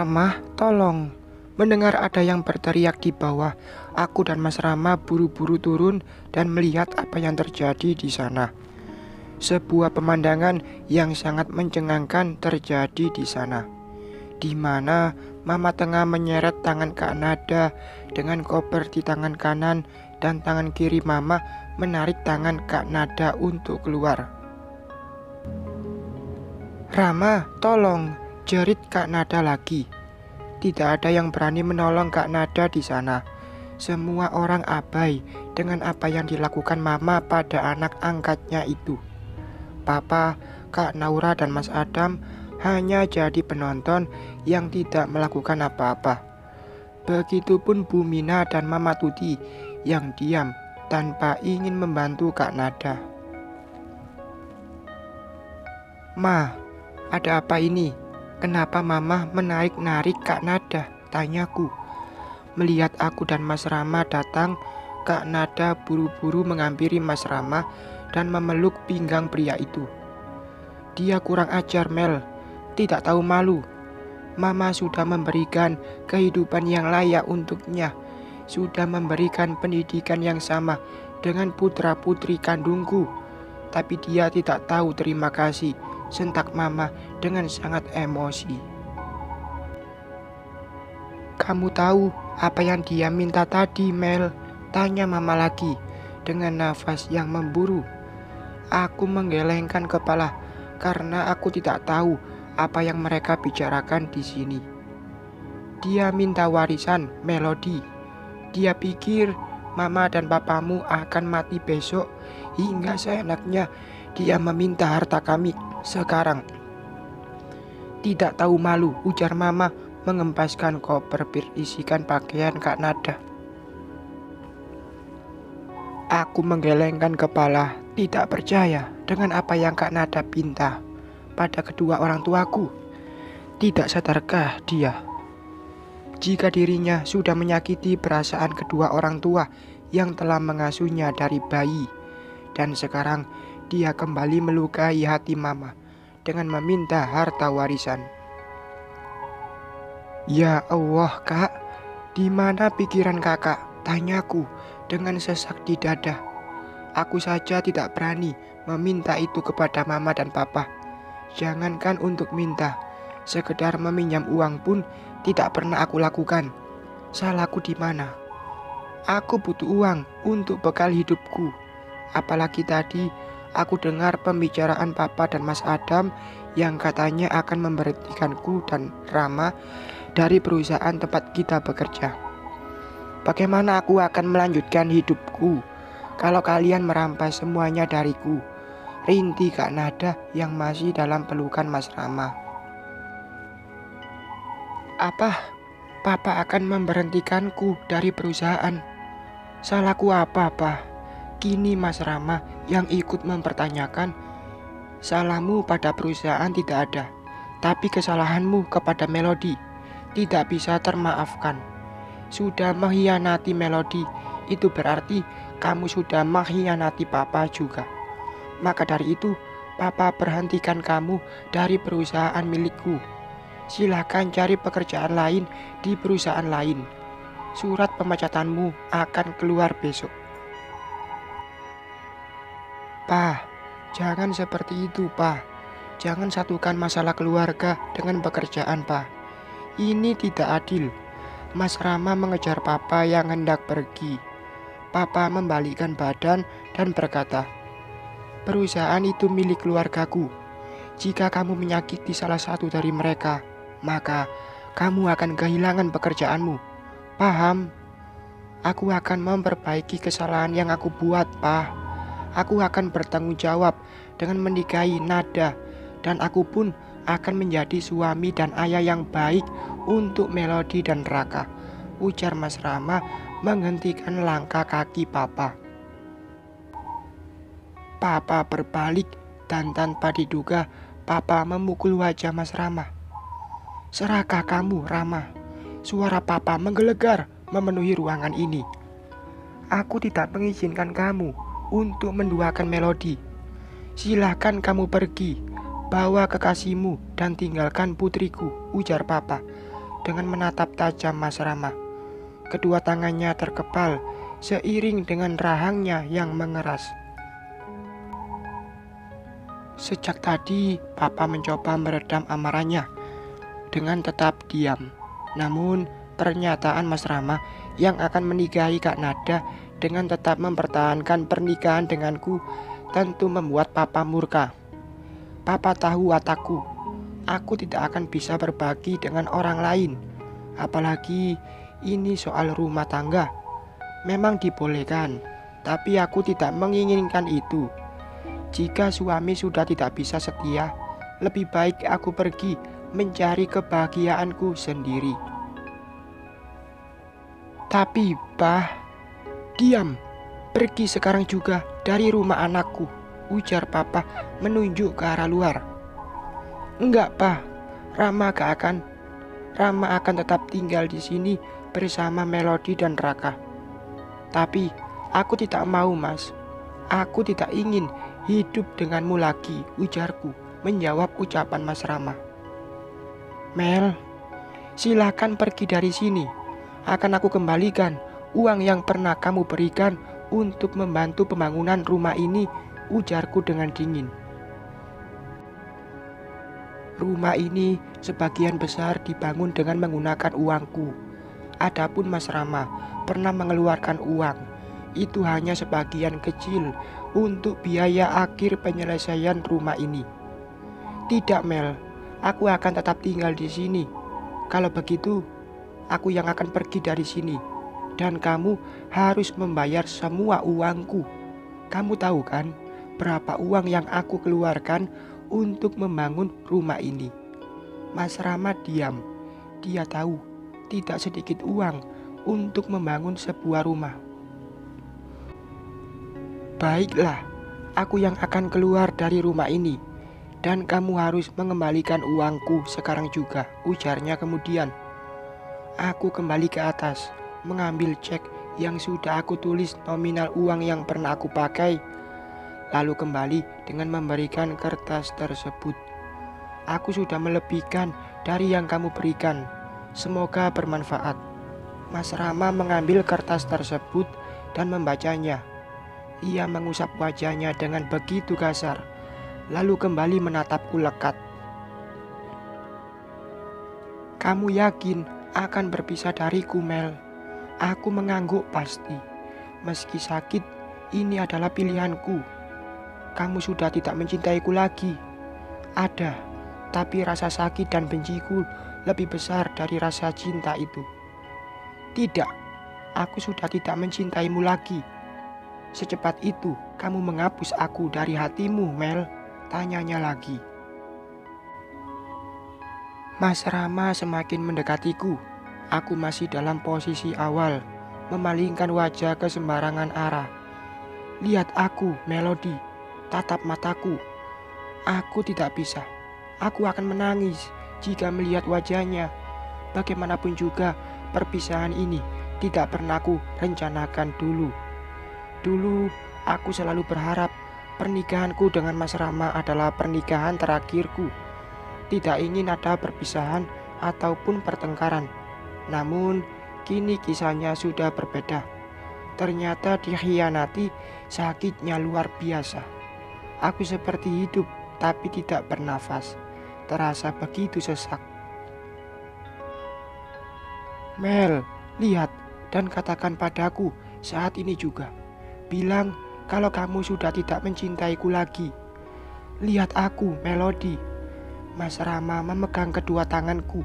Rama, tolong. Mendengar ada yang berteriak di bawah, aku dan Mas Rama buru-buru turun dan melihat apa yang terjadi di sana. Sebuah pemandangan yang sangat mencengangkan terjadi di sana, di mana Mama tengah menyeret tangan Kak Nada dengan koper di tangan kanan dan tangan kiri Mama menarik tangan Kak Nada untuk keluar. Rama, tolong, jerit Kak Nada lagi. Tidak ada yang berani menolong Kak Nada di sana. Semua orang abai dengan apa yang dilakukan Mama pada anak angkatnya itu. Papa, Kak Naura dan Mas Adam hanya jadi penonton yang tidak melakukan apa-apa. Begitupun Bu Mina dan Mama Tuti yang diam tanpa ingin membantu Kak Nada. Ma, ada apa ini? Kenapa Mama menarik-narik Kak Nada? Tanyaku. Melihat aku dan Mas Rama datang, Kak Nada buru-buru menghampiri Mas Rama dan memeluk pinggang pria itu. Dia kurang ajar, Mel. Tidak tahu malu. Mama sudah memberikan kehidupan yang layak untuknya. Sudah memberikan pendidikan yang sama dengan putra-putri kandungku. Tapi dia tidak tahu terima kasih, sentak Mama dengan sangat emosi. Kamu tahu apa yang dia minta tadi, Mel? Tanya Mama lagi dengan nafas yang memburu. Aku menggelengkan kepala karena aku tidak tahu apa yang mereka bicarakan di sini. Dia minta warisan, Melody. Dia pikir Mama dan papamu akan mati besok, hingga seenaknya dia meminta harta kami sekarang. Tidak tahu malu, ujar Mama mengempaskan koper berisikan pakaian Kak Nada. Aku menggelengkan kepala, tidak percaya dengan apa yang Kak Nada pinta pada kedua orang tuaku. Tidak sadarkah dia jika dirinya sudah menyakiti perasaan kedua orang tua yang telah mengasuhnya dari bayi, dan sekarang dia kembali melukai hati Mama dengan meminta harta warisan. Ya Allah, Kak, di mana pikiran Kakak? Tanyaku dengan sesak di dada. Aku saja tidak berani meminta itu kepada Mama dan Papa. Jangankan untuk minta, sekedar meminjam uang pun tidak pernah aku lakukan. Salahku di mana? Aku butuh uang untuk bekal hidupku. Apalagi tadi aku dengar pembicaraan Papa dan Mas Adam yang katanya akan memberhentikanku dan Rama dari perusahaan tempat kita bekerja. Bagaimana aku akan melanjutkan hidupku kalau kalian merampas semuanya dariku? Rintih Kak Nada yang masih dalam pelukan Mas Rama. Apa? Papa akan memberhentikanku dari perusahaan? Salahku apa, Pak? Kini Mas Rama yang ikut mempertanyakan. Salahmu pada perusahaan tidak ada, tapi kesalahanmu kepada Melody tidak bisa termaafkan. Sudah mengkhianati Melody, itu berarti kamu sudah mengkhianati Papa juga. Maka dari itu, Papa berhentikan kamu dari perusahaan milikku. Silakan cari pekerjaan lain di perusahaan lain. Surat pemecatanmu akan keluar besok. Pa, jangan seperti itu, Pa. Jangan satukan masalah keluarga dengan pekerjaan, Pa. Ini tidak adil. Mas Rama mengejar Papa yang hendak pergi. Papa membalikkan badan dan berkata, perusahaan itu milik keluargaku. Jika kamu menyakiti salah satu dari mereka, maka kamu akan kehilangan pekerjaanmu. Paham? Aku akan memperbaiki kesalahan yang aku buat, Pa. Aku akan bertanggung jawab dengan menikahi Nada, dan aku pun akan menjadi suami dan ayah yang baik untuk Melody dan Raka, ujar Mas Rama menghentikan langkah kaki Papa. Papa berbalik dan tanpa diduga Papa memukul wajah Mas Rama. Serakah kamu, Rama? Suara Papa menggelegar memenuhi ruangan ini. Aku tidak mengizinkan kamu untuk menduakan Melody. Silahkan kamu pergi, bawa kekasihmu dan tinggalkan putriku, ujar Papa dengan menatap tajam Mas Rama. Kedua tangannya terkepal seiring dengan rahangnya yang mengeras. Sejak tadi, Papa mencoba meredam amarahnya dengan tetap diam. Namun, pernyataan Mas Rama yang akan menikahi Kak Nada dengan tetap mempertahankan pernikahan denganku tentu membuat Papa murka. Papa tahu watakku. Aku tidak akan bisa berbagi dengan orang lain. Apalagi ini soal rumah tangga. Memang dibolehkan, tapi aku tidak menginginkan itu. Jika suami sudah tidak bisa setia, lebih baik aku pergi mencari kebahagiaanku sendiri. Tapi, Bah, diam. Pergi sekarang juga dari rumah anakku, ujar Papa menunjuk ke arah luar. Enggak, Pak. Rama akan tetap tinggal di sini bersama Melody dan Raka. Tapi aku tidak mau, Mas. Aku tidak ingin hidup denganmu lagi, ujarku menjawab ucapan Mas Rama. Mel, silakan pergi dari sini. Akan aku kembalikan uang yang pernah kamu berikan untuk membantu pembangunan rumah ini, ujarku dengan dingin. Rumah ini sebagian besar dibangun dengan menggunakan uangku. Adapun Mas Rama pernah mengeluarkan uang, itu hanya sebagian kecil untuk biaya akhir penyelesaian rumah ini. Tidak, Mel, aku akan tetap tinggal di sini. Kalau begitu, aku yang akan pergi dari sini, dan kamu harus membayar semua uangku. Kamu tahu kan berapa uang yang aku keluarkan untuk membangun rumah ini? Mas Rama diam. Dia tahu tidak sedikit uang untuk membangun sebuah rumah. Baiklah, aku yang akan keluar dari rumah ini, dan kamu harus mengembalikan uangku sekarang juga, ujarnya kemudian. Aku kembali ke atas, mengambil cek yang sudah aku tulis nominal uang yang pernah aku pakai, lalu kembali dengan memberikan kertas tersebut. Aku sudah melebihkan dari yang kamu berikan, semoga bermanfaat. Mas Rama mengambil kertas tersebut dan membacanya. Ia mengusap wajahnya dengan begitu kasar, lalu kembali menatapku lekat. Kamu yakin akan berpisah dariku, Mel? Aku mengangguk pasti. Meski sakit, ini adalah pilihanku. Kamu sudah tidak mencintaiku lagi. Ada, tapi rasa sakit dan benciku lebih besar dari rasa cinta itu. Tidak, aku sudah tidak mencintaimu lagi. Secepat itu kamu menghapus aku dari hatimu, Mel? Tanyanya lagi. Mas Rama semakin mendekatiku. Aku masih dalam posisi awal, memalingkan wajah ke sembarangan arah. Lihat aku, Melody, tatap mataku. Aku tidak bisa. Aku akan menangis jika melihat wajahnya. Bagaimanapun juga, perpisahan ini tidak pernah aku rencanakan dulu. Dulu aku selalu berharap pernikahanku dengan Mas Rama adalah pernikahan terakhirku. Tidak ingin ada perpisahan ataupun pertengkaran. Namun kini kisahnya sudah berbeda. Ternyata dikhianati, sakitnya luar biasa. Aku seperti hidup tapi tidak bernafas. Terasa begitu sesak. Mel, lihat dan katakan padaku saat ini juga. Bilang kalau kamu sudah tidak mencintaiku lagi. Lihat aku, Melody. Mas Rama memegang kedua tanganku,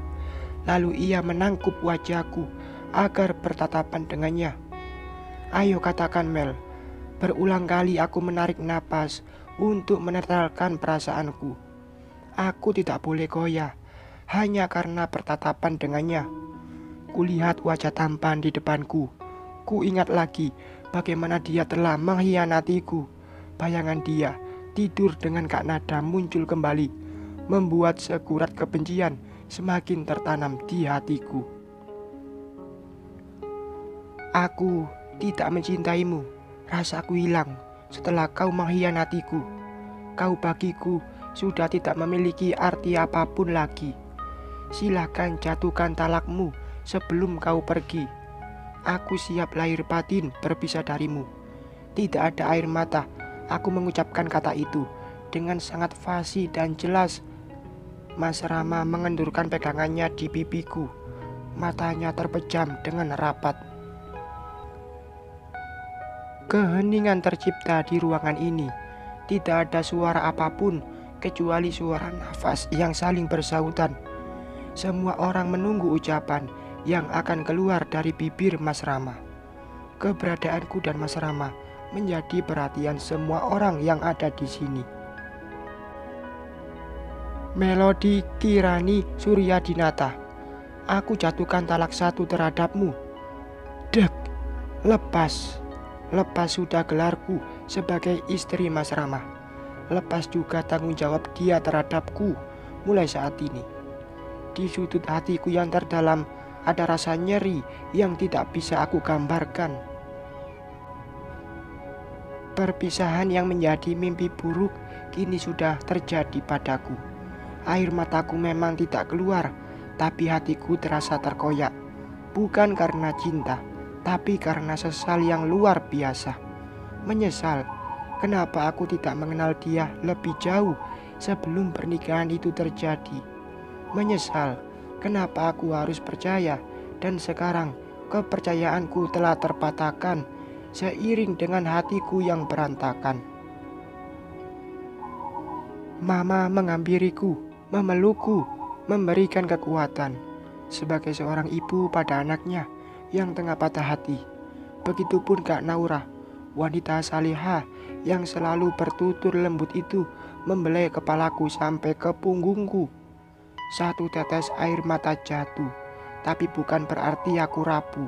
lalu ia menangkup wajahku agar bertatapan dengannya. Ayo katakan, Mel. Berulang kali aku menarik napas untuk menetralkan perasaanku. Aku tidak boleh goyah hanya karena bertatapan dengannya. Kulihat wajah tampan di depanku. Ku ingat lagi bagaimana dia telah mengkhianatiku. Bayangan dia tidur dengan Kak Nada muncul kembali, membuat sekurat kebencian semakin tertanam di hatiku. Aku tidak mencintaimu. Rasaku hilang setelah kau mengkhianatiku. Kau bagiku sudah tidak memiliki arti apapun lagi. Silahkan jatuhkan talakmu sebelum kau pergi. Aku siap lahir batin berpisah darimu. Tidak ada air mata. Aku mengucapkan kata itu dengan sangat fasih dan jelas. Mas Rama mengendurkan pegangannya di pipiku. Matanya terpejam dengan rapat. Keheningan tercipta di ruangan ini. Tidak ada suara apapun kecuali suara nafas yang saling bersahutan. Semua orang menunggu ucapan yang akan keluar dari bibir Mas Rama. Keberadaanku dan Mas Rama menjadi perhatian semua orang yang ada di sini. Melodi Kirani Suryadinata. Aku jatuhkan talak 1 terhadapmu. Dek, lepas. Lepas sudah gelarku sebagai istri Mas Rama. Lepas juga tanggung jawab dia terhadapku mulai saat ini. Di sudut hatiku yang terdalam ada rasa nyeri yang tidak bisa aku gambarkan. Perpisahan yang menjadi mimpi buruk kini sudah terjadi padaku. Air mataku memang tidak keluar, tapi hatiku terasa terkoyak. Bukan karena cinta, tapi karena sesal yang luar biasa. Menyesal, kenapa aku tidak mengenal dia lebih jauh sebelum pernikahan itu terjadi. Menyesal, kenapa aku harus percaya dan sekarang kepercayaanku telah terpatahkan seiring dengan hatiku yang berantakan. Mama menghampiriku, memelukku, memberikan kekuatan sebagai seorang ibu pada anaknya yang tengah patah hati. Begitupun Kak Naura, wanita salihah yang selalu bertutur lembut itu membelai kepalaku sampai ke punggungku. 1 tetes air mata jatuh, tapi bukan berarti aku rapuh.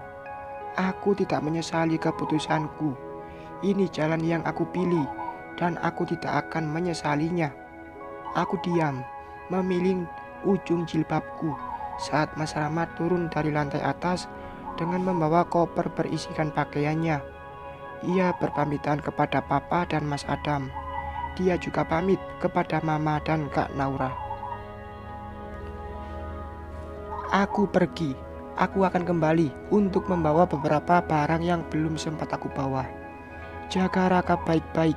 Aku tidak menyesali keputusanku. Ini jalan yang aku pilih dan aku tidak akan menyesalinya. Aku diam, memilih ujung jilbabku saat Mas Rama turun dari lantai atas dengan membawa koper berisikan pakaiannya. Ia berpamitan kepada Papa dan Mas Adam. Dia juga pamit kepada Mama dan Kak Naura. Aku pergi. Aku akan kembali untuk membawa beberapa barang yang belum sempat aku bawa. Jaga Raka baik-baik.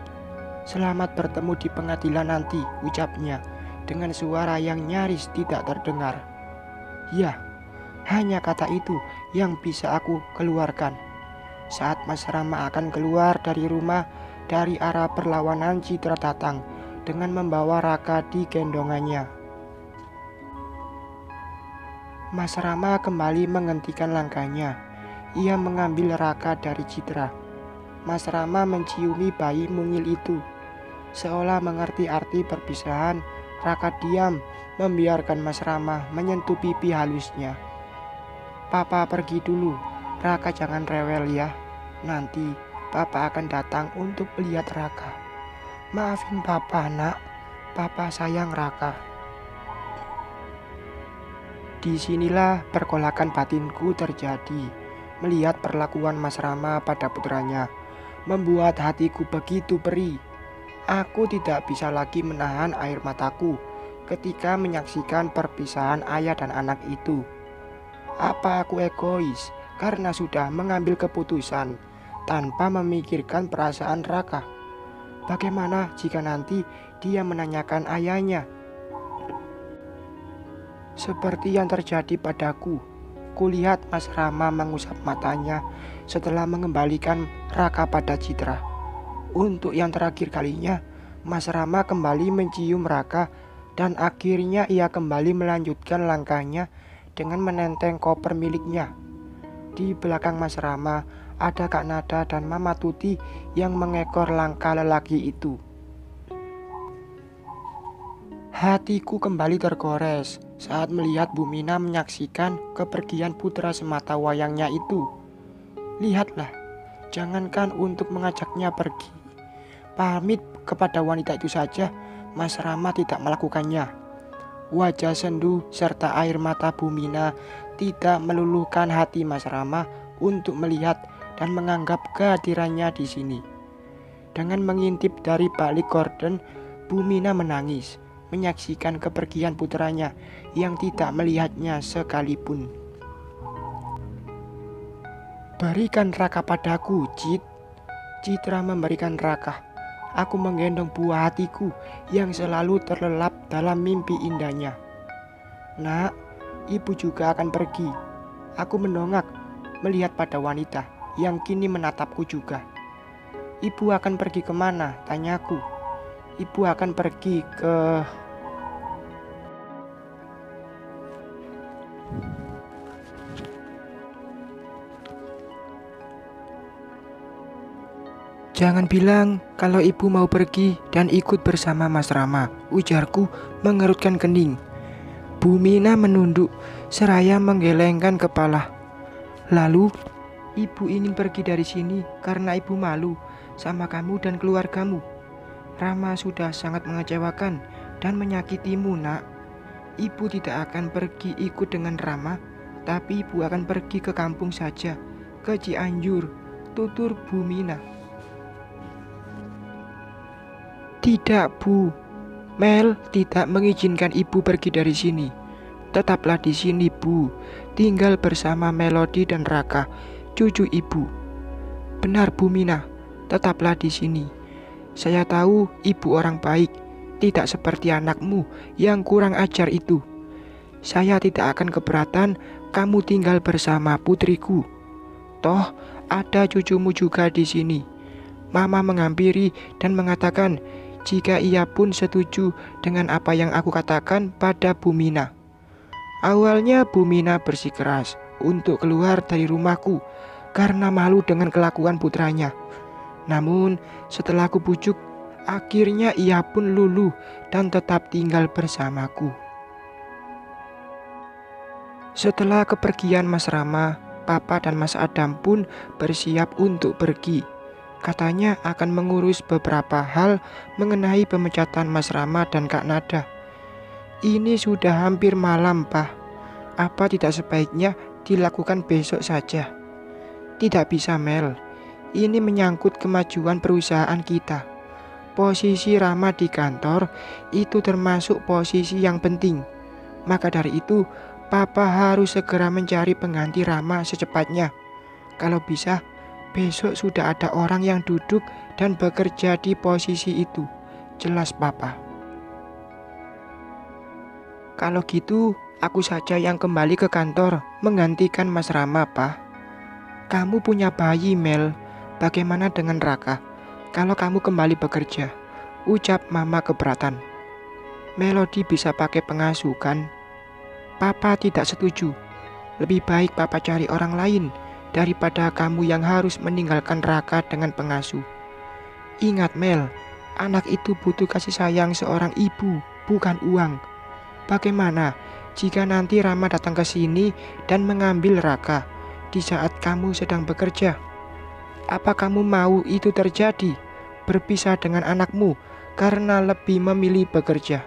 Selamat bertemu di pengadilan nanti, ucapnya dengan suara yang nyaris tidak terdengar. Ya, hanya kata itu yang bisa aku keluarkan. Saat Mas Rama akan keluar dari rumah dari arah perlawanan Citra datang dengan membawa Raka di gendongannya. Mas Rama kembali menghentikan langkahnya. Ia mengambil Raka dari Citra. Mas Rama menciumi bayi mungil itu. Seolah mengerti arti perpisahan, Raka diam membiarkan Mas Rama menyentuh pipi halusnya. Papa pergi dulu, Raka jangan rewel ya. Nanti Papa akan datang untuk melihat Raka. Maafin Papa nak, Papa sayang Raka. Disinilah pergolakan batinku terjadi. Melihat perlakuan Mas Rama pada putranya membuat hatiku begitu perih. Aku tidak bisa lagi menahan air mataku ketika menyaksikan perpisahan ayah dan anak itu. Apa aku egois karena sudah mengambil keputusan tanpa memikirkan perasaan Raka? Bagaimana jika nanti dia menanyakan ayahnya? Seperti yang terjadi padaku, kulihat Mas Rama mengusap matanya setelah mengembalikan Raka pada Citra. Untuk yang terakhir kalinya, Mas Rama kembali mencium Raka dan akhirnya ia kembali melanjutkan langkahnya dengan menenteng koper miliknya. Di belakang Mas Rama ada Kak Nada dan Mama Tuti yang mengekor langkah lelaki itu. Hatiku kembali tergores saat melihat Bu Mina menyaksikan kepergian putra semata wayangnya itu. Lihatlah, jangankan untuk mengajaknya pergi, pamit kepada wanita itu saja Mas Rama tidak melakukannya. Wajah sendu serta air mata Bu Mina tidak meluluhkan hati Mas Rama untuk melihat dan menganggap kehadirannya di sini. Dengan mengintip dari balik gorden, Bu Mina menangis. menyaksikan kepergian putranya yang tidak melihatnya sekalipun. Berikan Raka padaku, Cit. Citra memberikan Raka. Aku menggendong buah hatiku yang selalu terlelap dalam mimpi indahnya. Nak, ibu juga akan pergi. Aku mendongak melihat pada wanita yang kini menatapku juga. Ibu akan pergi kemana? Tanyaku. Ibu akan pergi ke... Jangan bilang kalau ibu mau pergi dan ikut bersama Mas Rama, ujarku mengerutkan kening. Bu Mina menunduk seraya menggelengkan kepala. Lalu, ibu ingin pergi dari sini karena ibu malu sama kamu dan keluargamu. Rama sudah sangat mengecewakan dan menyakitimu, nak. Ibu tidak akan pergi ikut dengan Rama, tapi ibu akan pergi ke kampung saja, ke Cianjur, tutur Bu Mina. Tidak, Bu. Mel tidak mengizinkan ibu pergi dari sini. Tetaplah di sini, Bu. Tinggal bersama Melody dan Raka, cucu ibu. Benar, Bu Mina. Tetaplah di sini. Saya tahu ibu orang baik, tidak seperti anakmu yang kurang ajar itu. Saya tidak akan keberatan kamu tinggal bersama putriku. Toh, ada cucumu juga di sini. Mama menghampiri dan mengatakan jika ia pun setuju dengan apa yang aku katakan pada Bu Mina. Awalnya Bu Mina bersikeras untuk keluar dari rumahku karena malu dengan kelakuan putranya. Namun setelah aku bujuk, akhirnya ia pun luluh dan tetap tinggal bersamaku. Setelah kepergian Mas Rama, Papa dan Mas Adam pun bersiap untuk pergi. Katanya akan mengurus beberapa hal mengenai pemecatan Mas Rama dan Kak Nada. Ini sudah hampir malam, Pak. Apa tidak sebaiknya dilakukan besok saja? Tidak bisa, Mel. Ini menyangkut kemajuan perusahaan kita. Posisi Rama di kantor itu termasuk posisi yang penting. Maka dari itu, Papa harus segera mencari pengganti Rama secepatnya. Kalau bisa, besok sudah ada orang yang duduk dan bekerja di posisi itu. Jelas, Papa. Kalau gitu, aku saja yang kembali ke kantor menggantikan Mas Rama, Pak. Kamu punya bayi, Mel. Bagaimana dengan Raka? Kalau kamu kembali bekerja, ucap Mama keberatan. Melody bisa pakai pengasuh, kan? Papa tidak setuju. Lebih baik Papa cari orang lain daripada kamu yang harus meninggalkan Raka dengan pengasuh. Ingat, Mel, anak itu butuh kasih sayang seorang ibu, bukan uang. Bagaimana jika nanti Rama datang ke sini dan mengambil Raka di saat kamu sedang bekerja? Apa kamu mau itu terjadi? Berpisah dengan anakmu karena lebih memilih bekerja?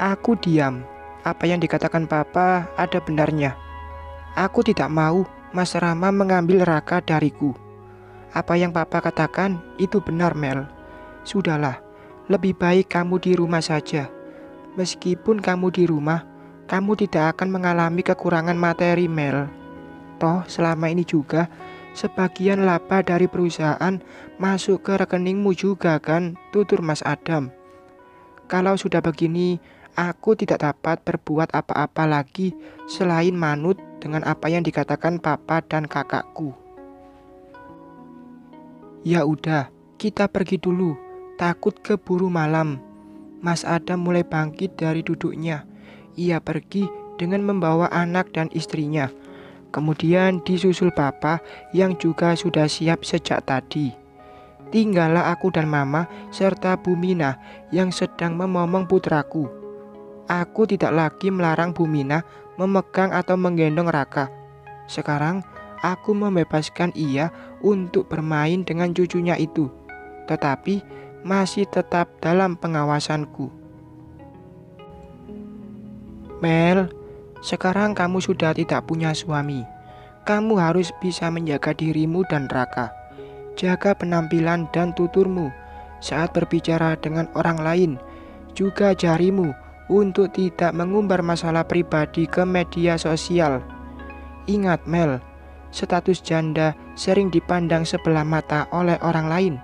Aku diam. Apa yang dikatakan Papa ada benarnya. Aku tidak mau Mas Rama mengambil Raka dariku. Apa yang Papa katakan itu benar, Mel. Sudahlah, lebih baik kamu di rumah saja. Meskipun kamu di rumah, kamu tidak akan mengalami kekurangan materi, Mel. Toh selama ini juga sebagian laba dari perusahaan masuk ke rekeningmu juga, kan, tutur Mas Adam. Kalau sudah begini, aku tidak dapat berbuat apa-apa lagi selain manut dengan apa yang dikatakan Papa dan kakakku. Ya udah, kita pergi dulu. Takut keburu malam. Mas Adam mulai bangkit dari duduknya. Ia pergi dengan membawa anak dan istrinya. Kemudian disusul Papa yang juga sudah siap sejak tadi. Tinggallah aku dan Mama serta Bu Mina yang sedang memomong putraku. Aku tidak lagi melarang Bu Mina memegang atau menggendong Raka. Sekarang aku membebaskan ia untuk bermain dengan cucunya itu, tetapi masih tetap dalam pengawasanku. Mel, sekarang kamu sudah tidak punya suami. Kamu harus bisa menjaga dirimu dan Raka. Jaga penampilan dan tuturmu. saat berbicara dengan orang lain. Juga jarimu untuk tidak mengumbar masalah pribadi ke media sosial. Ingat Mel, status janda sering dipandang sebelah mata oleh orang lain.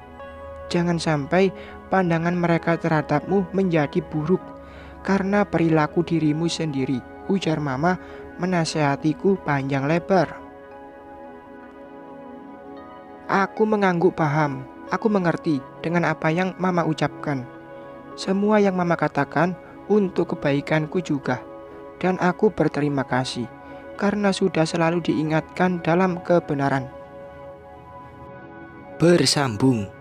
Jangan sampai pandangan mereka terhadapmu menjadi buruk karena perilaku dirimu sendiri, ujar Mama menasehatiku panjang lebar. Aku mengangguk paham. Aku mengerti dengan apa yang Mama ucapkan. Semua yang Mama katakan untuk kebaikanku juga. Dan aku berterima kasih karena sudah selalu diingatkan dalam kebenaran. Bersambung.